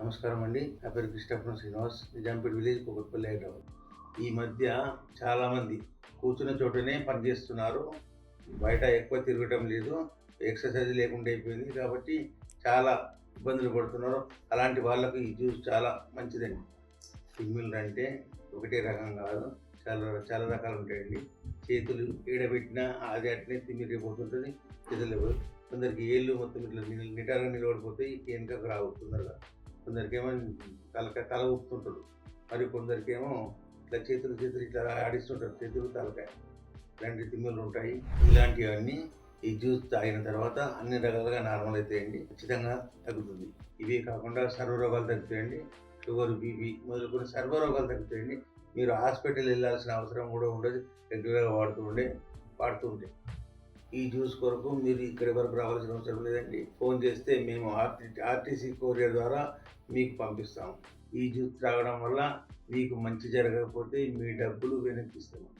నమస్కారం అండి. నా పేరు కృష్ణప్పన శ్రీనివాస్, నిజాంపేట విలేజ్, కుకట్పల్లి హైదరాబాద్. ఈ మధ్య చాలామంది కూర్చున్న చోటనే పనిచేస్తున్నారు. బయట ఎక్కువ తిరగటం లేదు, ఎక్సర్సైజ్ లేకుండా అయిపోయింది. కాబట్టి చాలా ఇబ్బందులు పడుతున్నారు. అలాంటి వాళ్ళకు ఈ జ్యూస్ చాలా మంచిదండి. తిమ్మిళ్ళు అంటే ఒకటే రకం కాదు, చాలా చాలా రకాలు ఉంటాయండి. చేతులు ఏడబెట్టినా అది అట్నే తిమ్మిరిపోతుంటుంది. చేతులు కొందరికి ఏళ్ళు మొత్తం ఇట్లా నిటారుగా నిలబడిపోతాయి, వెనుకకు రావు తొందరగా. కొందరికేమో తల ఊపుతుంటారు, మరి కొందరికేమో ఇట్లా చేతులు ఇట్లా ఆడిస్తుంటారు, చేతులు తలకాయ. ఇలాంటి తిమ్మిళ్ళు ఉంటాయి. ఇలాంటివన్నీ ఈ జ్యూస్ తాగిన తర్వాత అన్ని రకాలుగా నార్మల్ అవుతాయండి, ఖచ్చితంగా తగ్గుతుంది. ఇవే కాకుండా సర్వ రోగాలు తగ్గుతాయండి. షుగర్, బీపీ మొదలుకొని సర్వ రోగాలు తగ్గుతాయండి. మీరు హాస్పిటల్ వెళ్ళాల్సిన అవసరం కూడా ఉండదు. రెగ్యులర్గా వాడుతూ ఉంటే ఈ జ్యూస్ కొరకు మీరు ఇక్కడి వరకు రావాల్సిన అవసరం లేదండి. ఫోన్ చేస్తే మేము ఆర్టీసీ కొరియర్ ద్వారా మీకు పంపిస్తాము. ఈ జ్యూస్ త్రాగడం వల్ల మీకు మంచి జరగకపోతే మీ డబ్బులు వెనక్కి ఇస్తాము.